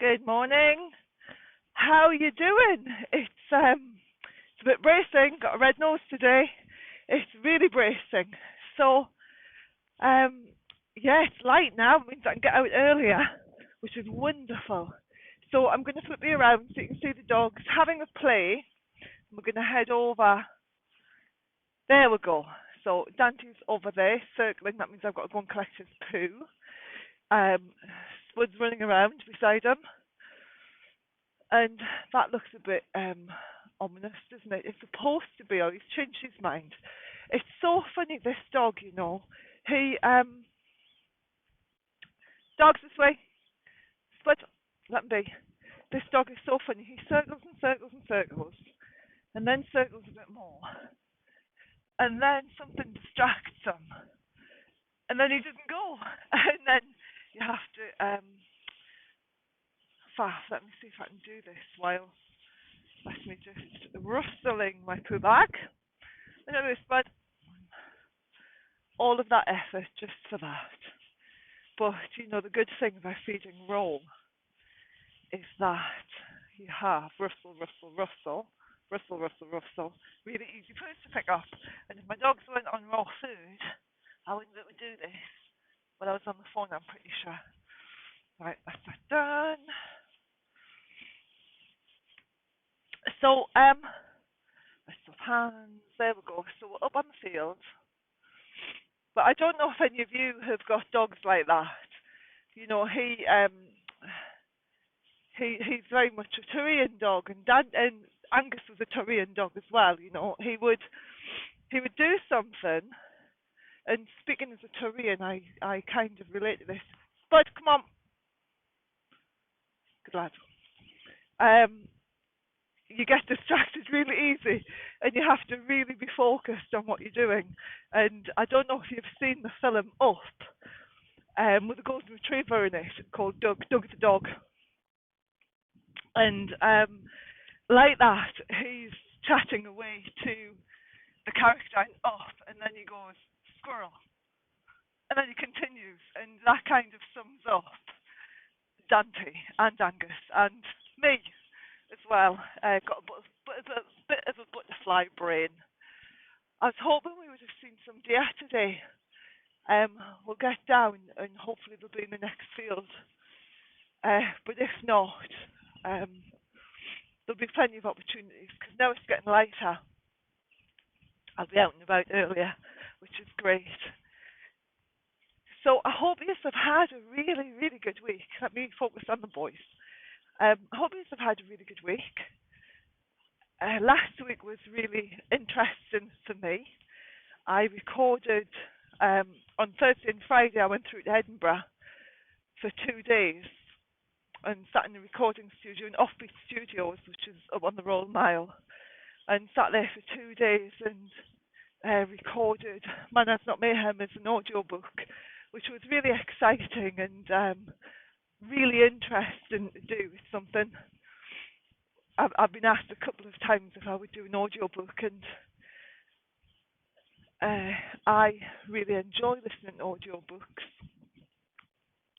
Good morning. How you doing? It's a bit bracing. Got a red nose today. It's really bracing. So um yeah, it's light now. It means I can get out earlier, which is wonderful. So I'm going to flip you around so you can see the dogs having a play. We're going to head over. There we go. So Dante's over there circling. That means I've got to go and collect his poo. Spud's running around beside him. And that looks a bit ominous, doesn't it? It's supposed to be, or he's changed his mind. It's so funny, this dog, you know. He, Dog's this way. Spud, let him be. This dog is so funny. He circles and circles and circles, and then circles a bit more. And then something distracts him. And then he doesn't go. And then you have to, let me see if I can do this while let me just rustling my poo bag. Look at this, Spud. All of that effort just for that. But, you know, the good thing about feeding raw is that you have rustle, rustle, rustle, rustle, rustle, rustle, really easy food to pick up. And if my dogs weren't on raw food, I wouldn't be able to do this. But I was on the phone, I'm pretty sure. Right, that's that done. So, let's swap hands. There we go. So we're up on the field. But I don't know if any of you have got dogs like that. You know, he's very much a Tyrian dog, and Angus was a Tyrian dog as well. You know, he would do something. And speaking as a Tyrian, I kind of relate to this. Spud, come on. Good lad. You get distracted really easy, and you have to really be focused on what you're doing. And I don't know if you've seen the film Up, with a golden retriever in it called Doug the dog. And like that, he's chatting away to the character in Up, and then he goes, squirrel. And then he continues, and that kind of sums up Dante and Angus and me as well. Got a bit of a butterfly brain. I was hoping we would have seen some deer today. We'll get down and hopefully they'll be in the next field. But if not, there'll be plenty of opportunities because now it's getting lighter. I'll be out and about earlier, which is great. So I hope you have had a really, really good week. Let me focus on the boys. I hope you have had a really good week. Last week was really interesting for me. I recorded on Thursday and Friday. I went through to Edinburgh for 2 days and sat in the recording studio in Offbeat Studios, which is up on the Royal Mile, and sat there for 2 days and recorded Manners Not Mayhem as an audiobook, which was really exciting and really interesting to do. It's something I've been asked a couple of times if I would do an audiobook, and I really enjoy listening to audiobooks.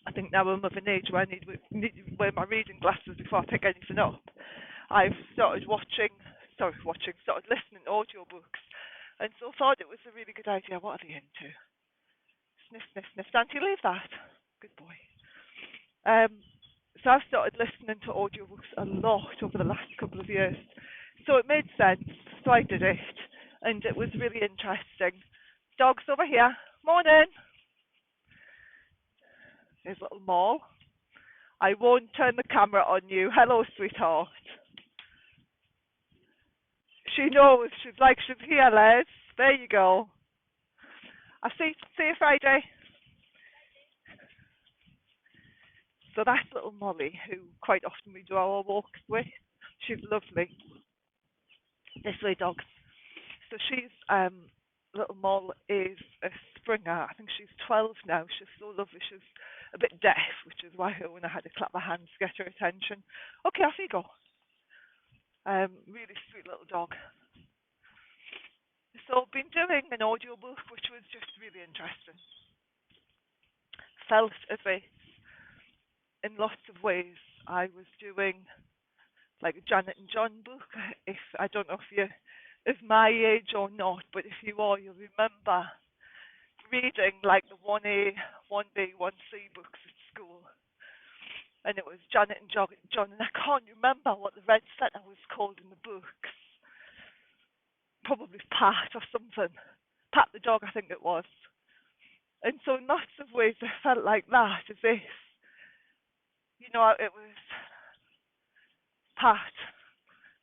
I think now I'm of an age where I need to wear my reading glasses before I pick anything up. I've started listening to audiobooks, and so thought it was a really good idea. What are they into? Sniff, sniff, sniff. Dante, leave that. Good boy. So I've started listening to audiobooks a lot over the last couple of years. So it made sense. So I did it. And it was really interesting. Dog's over here. Morning. There's little Maul. I won't turn the camera on you. Hello, sweetheart. She knows. She's here, Les. There you go. I'll see you Friday. So that's little Molly, who quite often we do our walks with. She's lovely. This way, dogs. So she's, little Moll is a Springer. I think she's 12 now. She's so lovely. She's a bit deaf, which is why when I had to clap my hands to get her attention. Okay, off you go. Really sweet little dog. So been doing an audiobook, which was just really interesting. Felt as if in lots of ways I was doing like a Janet and John book. If I don't know if you're of my age or not, but if you are, you'll remember reading like the 1A, 1B, 1C books at school. And it was Janet and John, and I can't remember what the red setter was called in the books. Probably Pat or something. Pat the dog, I think it was. And so in lots of ways I felt like that, as if, it was Pat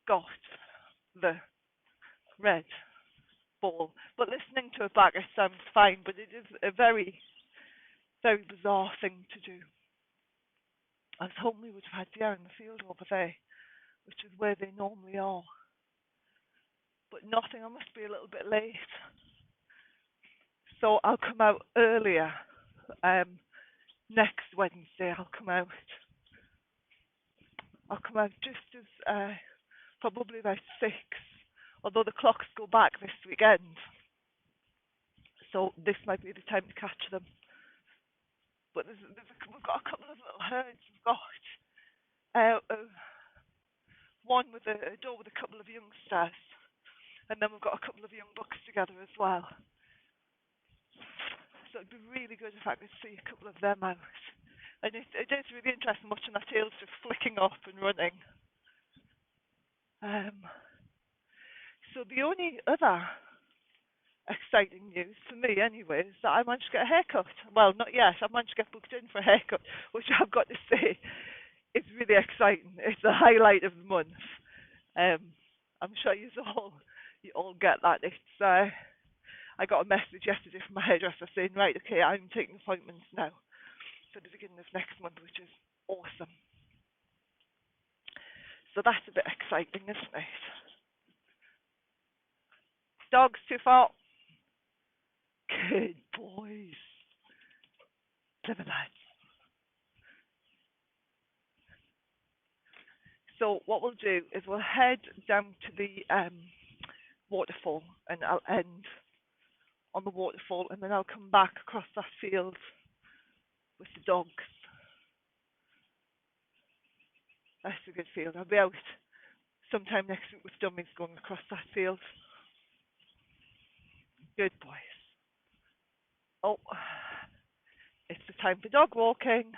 got the red ball. But listening to it back, it sounds fine, but it is a very, very bizarre thing to do. I was hoping we would have had deer in the field over there, which is where they normally are. But nothing, I must be a little bit late. So I'll come out earlier. Next Wednesday I'll come out. I'll come out just as probably about 6, although the clocks go back this weekend. So this might be the time to catch them. But we've got a couple of little herds. We've got one with a doe with a couple of youngsters, and then we've got a couple of young bucks together as well. So it'd be really good if I could see a couple of them out. And it is really interesting watching their tails just flicking up and running. So the only other exciting news for me anyway is that I managed to get a haircut. Well, not yet. I managed to get booked in for a haircut, which I've got to say is really exciting. It's the highlight of the month. I'm sure you all get that. It's I got a message yesterday from my hairdresser saying, right, okay, I'm taking appointments now for the beginning of next month, which is awesome. So that's a bit exciting, isn't it? Dogs too far. Good boys. Clever lads. So what we'll do is we'll head down to the waterfall, and I'll end on the waterfall, and then I'll come back across that field with the dogs. That's a good field. I'll be out sometime next week with dummies going across that field. Good boys. Oh, it's the time for dog walking.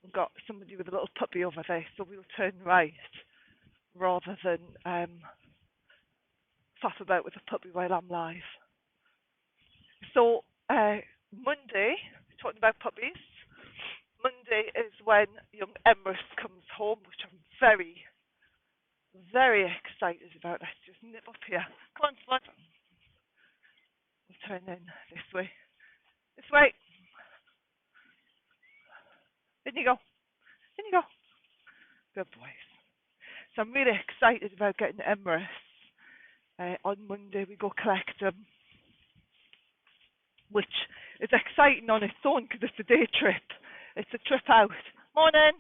We've got somebody with a little puppy over there, so we'll turn right rather than faff about with the puppy while I'm live. So Monday, talking about puppies, Monday is when young Emrys comes home, which I'm very, very excited about. Let's just nip up here. Come on, Spud. We'll turn in this way. This way. In you go. In you go. Good boys. So I'm really excited about getting Emrys. On Monday we go collect him, which is exciting on its own because it's a day trip. It's a trip out. Morning.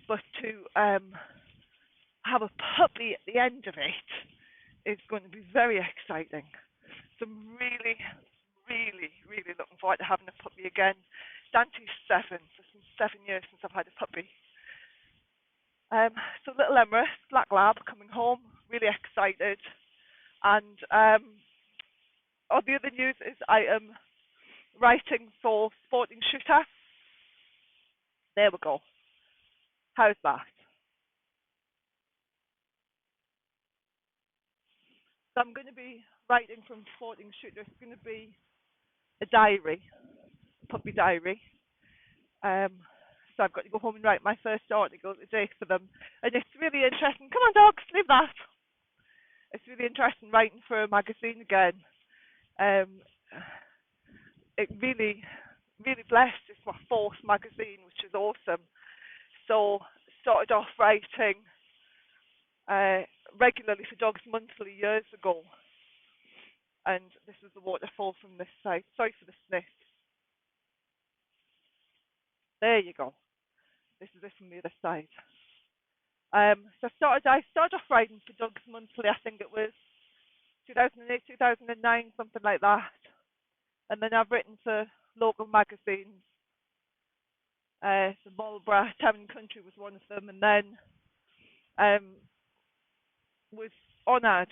But to have a puppy at the end of it is going to be very exciting. So I'm really, really, really looking forward to having a puppy again. Dante's 7, so it's been 7 years since I've had a puppy. So little Emrys, black lab, coming home, really excited. And all the other news is I am writing for Sporting Shooter. There we go. How's that? So I'm going to be writing from Sporting Shooter. It's going to be a diary, a puppy diary. So I've got to go home and write my first article today for them. And it's really interesting. Come on, dogs, leave that. It's really interesting writing for a magazine again. It really, really blessed. It's my fourth magazine, which is awesome. So started off writing regularly for Dogs Monthly years ago. And this is the waterfall from this side. Sorry for the sniff. There you go. This is it from the other side. So I started off writing for Dogs Monthly. I think it was 2008, 2009, something like that. And then I've written for local magazines. The Marlborough Town and Country was one of them, and then um, was honoured,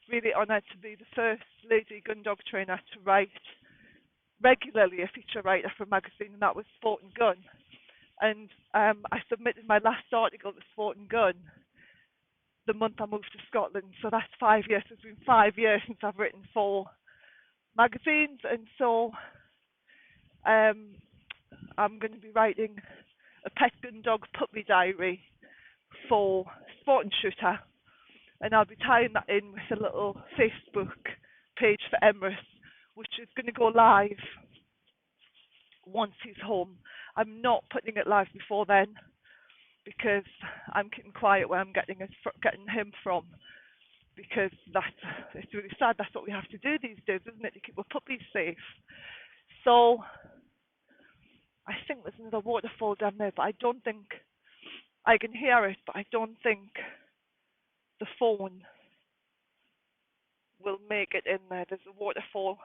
really honoured to be the first lady gun dog trainer to write regularly a feature writer for a magazine, and that was Sport and Gun. And I submitted my last article to Sport and Gun the month I moved to Scotland, so that's 5 years. It's been 5 years since I've written for magazines, and so um, I'm going to be writing a pet gun dog puppy diary for Sport and Shooter, and I'll be tying that in with a little Facebook page for Emrys, which is going to go live once he's home. I'm not putting it live before then because I'm keeping quiet where I'm getting him from, because it's really sad. That's what we have to do these days, isn't it, to keep our puppies safe? So I think there's another waterfall down there, but I don't think I can hear it, but I don't think the phone will make it in there. There's a waterfall.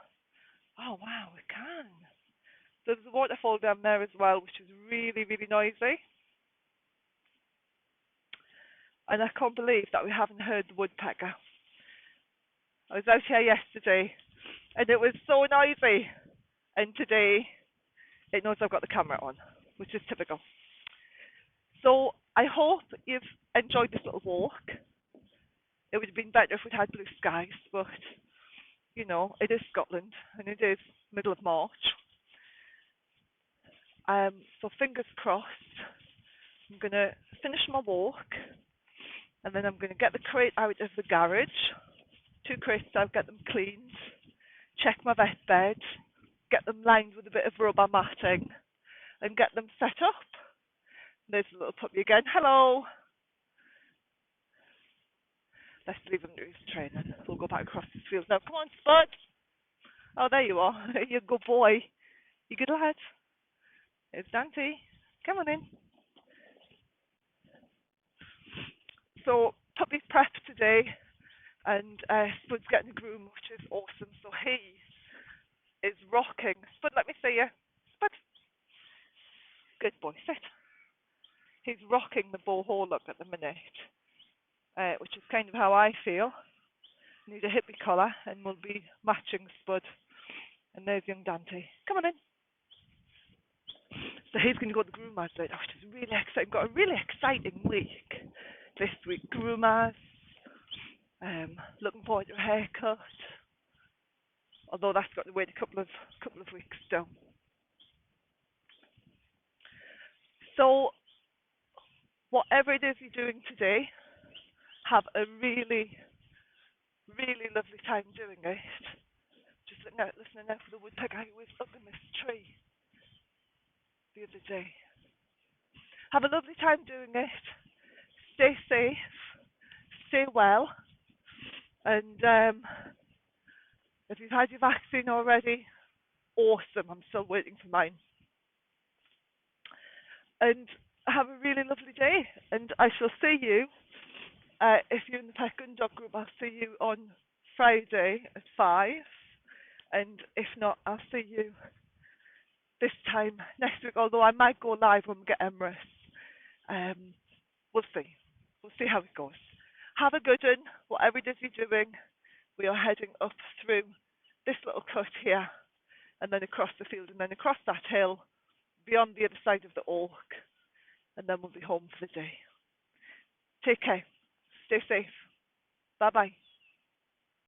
Oh wow, it can. There's a waterfall down there as well, which is really, really noisy. And I can't believe that we haven't heard the woodpecker. I was out here yesterday and it was so noisy. And today it knows I've got the camera on, which is typical. So I hope you've enjoyed this little walk. It would have been better if we'd had blue skies, but you know, it is Scotland and it is middle of March. So fingers crossed. I'm going to finish my walk and then I'm going to get the crate out of the garage. 2 crates out, get them cleaned, check my vet bed, get them lined with a bit of rubber matting and get them set up. There's a little puppy again. Hello. Let's leave him to his training. We'll go back across this field now. Come on, Spud. Oh, there you are. You're a good boy. You good lad. It's Dante. Come on in. So, puppy prep today, and Spud's getting a groom, which is awesome. So he is rocking. Spud, let me see you. Spud. Good boy. Sit. He's rocking the bow look at the minute, which is kind of how I feel. Need a hippie collar, and we'll be matching Spud. And there's young Dante. Come on in. So he's going to go to the groomers later, which is really exciting. Got a really exciting week this week. Groomers. Looking forward to a haircut. Although that's got to wait a couple of weeks still. So whatever it is you're doing today, have a really, really lovely time doing it. Just listening out for the woodpecker who was up in this tree the other day. Have a lovely time doing it. Stay safe. Stay well. And if you've had your vaccine already, awesome. I'm still waiting for mine. And have a really lovely day. And I shall see you, if you're in the Pet Gun Dog group, I'll see you on Friday at 5. And if not, I'll see you this time next week, although I might go live when we get Emrys. We'll see. We'll see how it goes. Have a good one, whatever it is you're doing. We are heading up through this little cut here, and then across the field, and then across that hill, beyond the other side of the Oak, and then we'll be home for the day. Take care. Stay safe. Bye-bye.